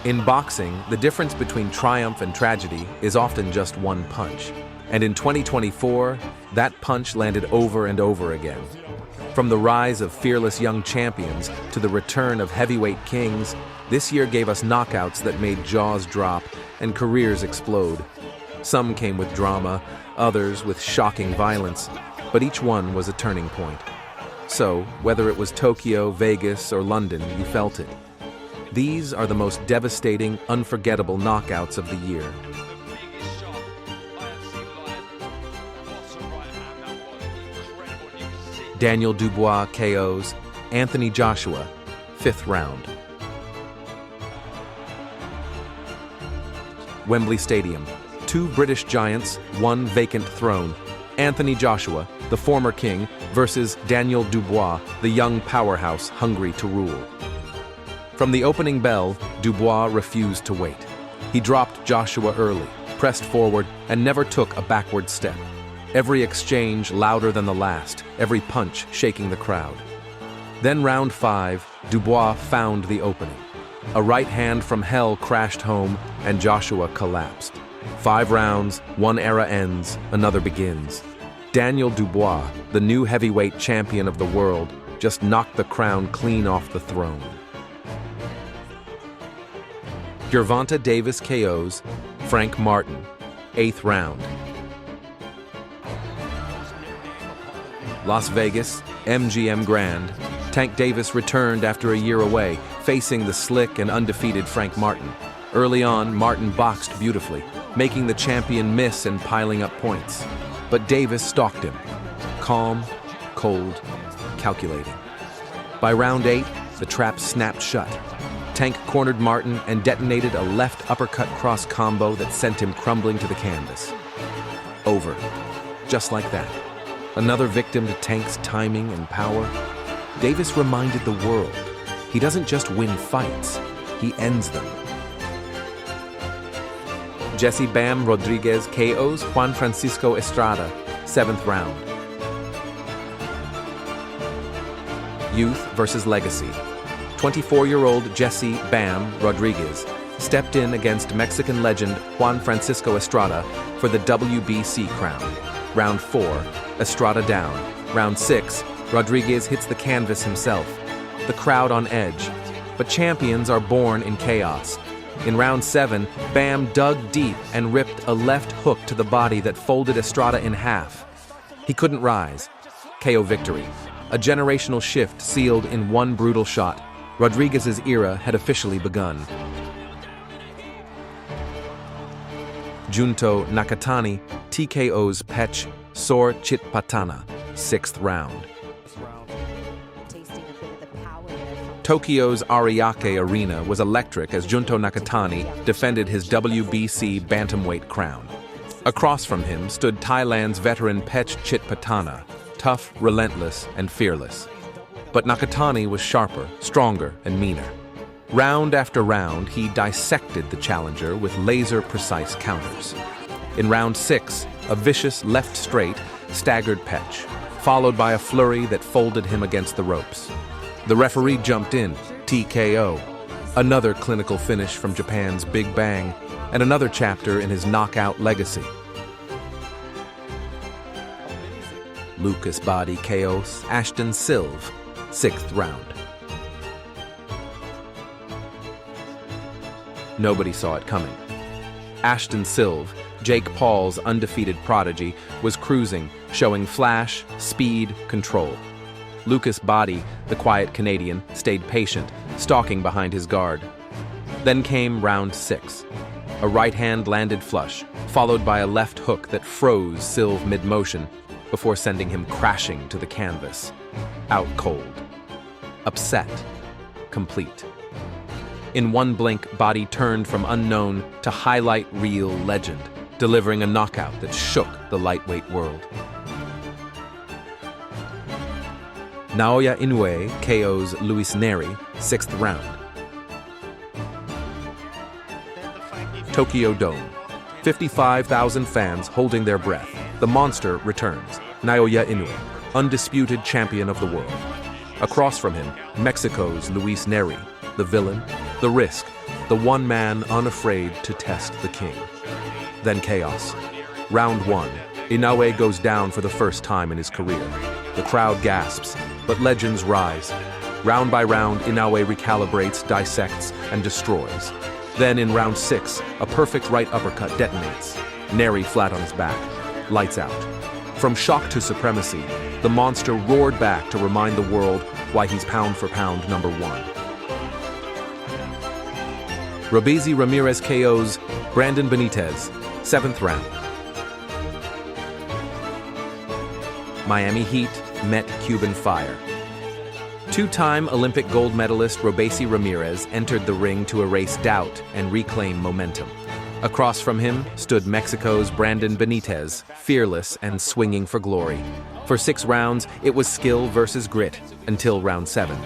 In boxing, the difference between triumph and tragedy is often just one punch. And in 2024, that punch landed over and over again. From the rise of fearless young champions to the return of heavyweight kings, this year gave us knockouts that made jaws drop and careers explode. Some came with drama, others with shocking violence, but each one was a turning point. So, whether it was Tokyo, Vegas, or London, you felt it. These are the most devastating, unforgettable knockouts of the year. Daniel Dubois KOs Anthony Joshua, 5th round. Wembley Stadium. 2 British giants, 1 vacant throne. Anthony Joshua, the former king, versus Daniel Dubois, the young powerhouse hungry to rule. From the opening bell, Dubois refused to wait. He dropped Joshua early, pressed forward, and never took a backward step. Every exchange louder than the last, every punch shaking the crowd. Then round 5, Dubois found the opening. A right hand from hell crashed home, and Joshua collapsed. 5 rounds, one era ends, another begins. Daniel Dubois, the new heavyweight champion of the world, just knocked the crown clean off the throne. Gervonta Davis KOs Frank Martin, 8th round. Las Vegas, MGM Grand. Tank Davis returned after a year away, facing the slick and undefeated Frank Martin. Early on, Martin boxed beautifully, making the champion miss and piling up points. But Davis stalked him. Calm, cold, calculating. By round 8, the trap snapped shut. Tank cornered Martin and detonated a left uppercut cross combo that sent him crumbling to the canvas. Over. Just like that. Another victim to Tank's timing and power. Davis reminded the world, he doesn't just win fights, he ends them. Jesse Bam Rodriguez KOs Juan Francisco Estrada, 7th round. Youth versus legacy. 24-year-old Jesse Bam Rodriguez stepped in against Mexican legend Juan Francisco Estrada for the WBC crown. Round 4, Estrada down. Round 6, Rodriguez hits the canvas himself. The crowd on edge. But champions are born in chaos. In round 7, Bam dug deep and ripped a left hook to the body that folded Estrada in half. He couldn't rise. KO victory. A generational shift sealed in one brutal shot. Rodriguez's era had officially begun. Junto Nakatani TKOs Petch Chitpattana, 6th round. Tokyo's Ariake Arena was electric as Junto Nakatani defended his WBC bantamweight crown. Across from him stood Thailand's veteran Petch Chitpattana, tough, relentless, and fearless. But Nakatani was sharper, stronger, and meaner. Round after round, he dissected the challenger with laser-precise counters. In round 6, a vicious left straight staggered Petch, followed by a flurry that folded him against the ropes. The referee jumped in, TKO. Another clinical finish from Japan's Big Bang, and another chapter in his knockout legacy. Lucas Bahdi KOs Ashton Sylve, 6th round. Nobody saw it coming. Ashton Sylve, Jake Paul's undefeated prodigy, was cruising, showing flash, speed, control. Lucas Bahdi, the quiet Canadian, stayed patient, stalking behind his guard. Then came round 6. A right hand landed flush, followed by a left hook that froze Sylve mid-motion before sending him crashing to the canvas. Out cold. Upset. Complete. In one blink, Bahdi turned from unknown to highlight reel legend, delivering a knockout that shook the lightweight world. Naoya Inoue KOs Nery, 6th round. Tokyo Dome. 55,000 fans holding their breath. The monster returns. Naoya Inoue, undisputed champion of the world. Across from him, Mexico's Nery, the villain, the risk, the one man unafraid to test the king. Then chaos. Round 1. Inoue goes down for the first time in his career. The crowd gasps, but legends rise. Round by round, Inoue recalibrates, dissects, and destroys. Then in round 6, a perfect right uppercut detonates. Nery flat on his back. Lights out. From shock to supremacy, the monster roared back to remind the world why he's pound for pound #1. Robeisy Ramírez KOs Brandon Benítez, 7th round. Miami Heat met Cuban Fire. Two-time Olympic gold medalist Robeisy Ramírez entered the ring to erase doubt and reclaim momentum. Across from him stood Mexico's Brandon Benítez, fearless and swinging for glory. For 6 rounds, it was skill versus grit, until round 7.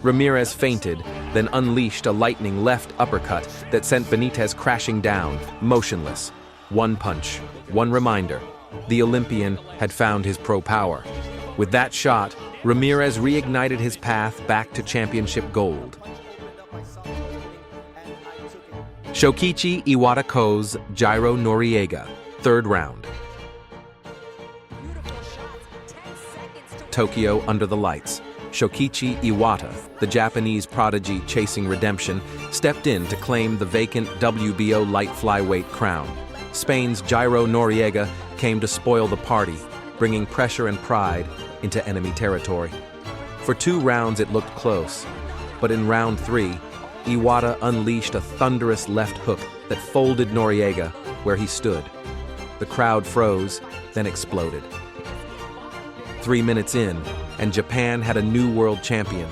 Ramírez feinted, then unleashed a lightning left uppercut that sent Benítez crashing down, motionless. One punch, one reminder. The Olympian had found his pro power. With that shot, Ramírez reignited his path back to championship gold. Shokichi Iwata KOs Jairo Noriega, 3rd round. Tokyo under the lights. Shokichi Iwata, the Japanese prodigy chasing redemption, stepped in to claim the vacant WBO light flyweight crown. Spain's Jairo Noriega came to spoil the party, bringing pressure and pride into enemy territory. For 2 rounds it looked close, but in round 3, Iwata unleashed a thunderous left hook that folded Noriega where he stood. The crowd froze, then exploded. 3 minutes in, and Japan had a new world champion.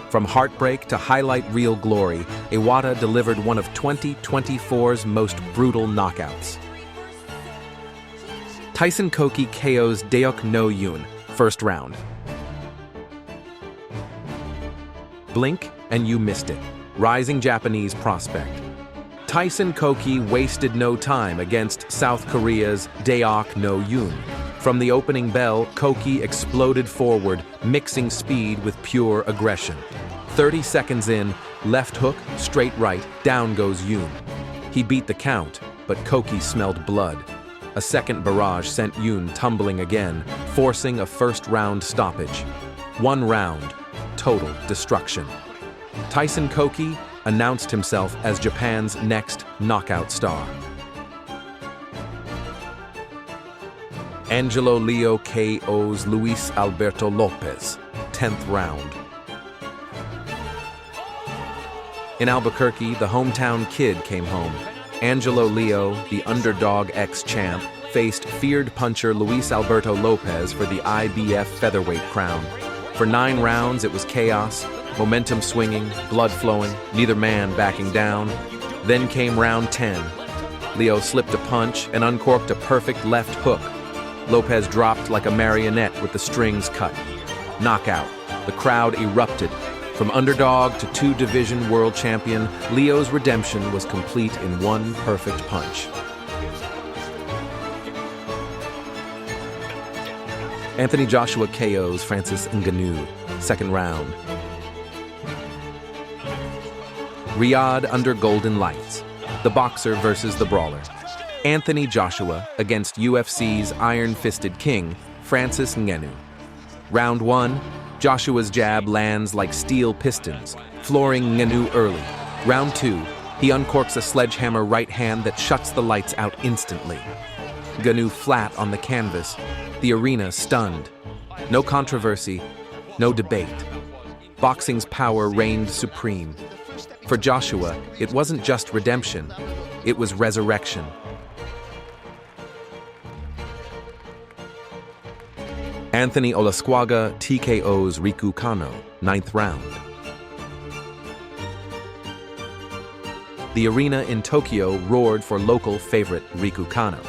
From heartbreak to highlight reel glory, Iwata delivered one of 2024's most brutal knockouts. Tyson Koki KOs Deok no Yun, 1st round. Blink and you missed it. Rising Japanese prospect. Tyson Koki wasted no time against South Korea's Deok no Yun. From the opening bell, Koki exploded forward, mixing speed with pure aggression. 30 seconds in, left hook, straight right, down goes Yun. He beat the count, but Koki smelled blood. A second barrage sent Yun tumbling again, forcing a 1st round stoppage. 1 round, total destruction. Tyson Koki announced himself as Japan's next knockout star. Angelo Leo KOs Luis Alberto López, 10th round. In Albuquerque, the hometown kid came home. Angelo Leo, the underdog ex-champ, faced feared puncher Luis Alberto López for the IBF featherweight crown. For 9 rounds, it was chaos, momentum swinging, blood flowing, neither man backing down. Then came round 10. Leo slipped a punch and uncorked a perfect left hook. López dropped like a marionette with the strings cut. Knockout. The crowd erupted. From underdog to 2-division world champion, Leo's redemption was complete in one perfect punch. Anthony Joshua KOs Francis Ngannou, 2nd round. Riyadh under golden lights. The boxer versus the brawler. Anthony Joshua against UFC's iron-fisted king, Francis Ngannou. Round 1, Joshua's jab lands like steel pistons, flooring Ngannou early. Round 2, he uncorks a sledgehammer right hand that shuts the lights out instantly. Ngannou flat on the canvas, the arena stunned. No controversy, no debate. Boxing's power reigned supreme. For Joshua, it wasn't just redemption, it was resurrection. Anthony Olascuaga TKOs Riku Kano, 9th round. The arena in Tokyo roared for local favorite Riku Kano.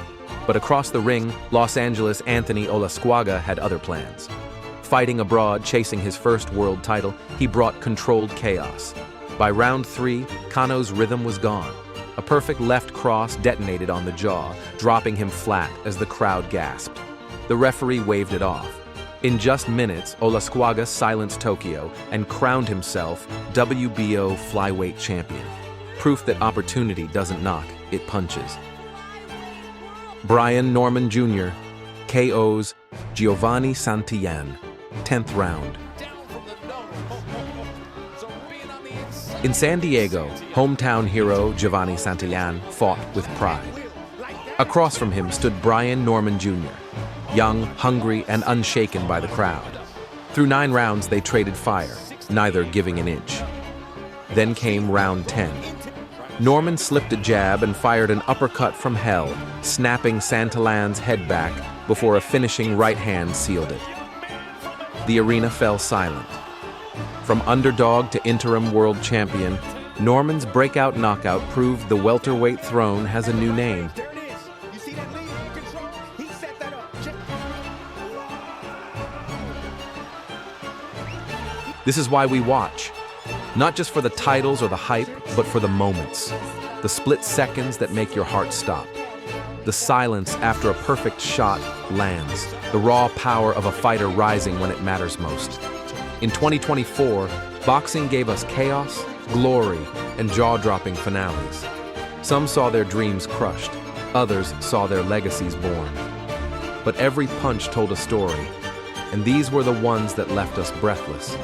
But across the ring, Los Angeles' Anthony Olascuaga had other plans. Fighting abroad, chasing his 1st world title, he brought controlled chaos. By round 3, Kano's rhythm was gone. A perfect left cross detonated on the jaw, dropping him flat as the crowd gasped. The referee waved it off. In just minutes, Olascuaga silenced Tokyo and crowned himself WBO flyweight champion. Proof that opportunity doesn't knock, it punches. Brian Norman Jr. KOs Giovanni Santillan, 10th round. In San Diego, hometown hero Giovanni Santillan fought with pride. Across from him stood Brian Norman Jr., young, hungry, and unshaken by the crowd. Through 9 rounds, they traded fire, neither giving an inch. Then came round 10. Norman slipped a jab and fired an uppercut from hell, snapping Santillan's head back before a finishing right hand sealed it. The arena fell silent. From underdog to interim world champion, Norman's breakout knockout proved the welterweight throne has a new name. This is why we watch. Not just for the titles or the hype, but for the moments. The split seconds that make your heart stop. The silence after a perfect shot lands. The raw power of a fighter rising when it matters most. In 2024, boxing gave us chaos, glory, and jaw-dropping finales. Some saw their dreams crushed. Others saw their legacies born. But every punch told a story, and these were the ones that left us breathless.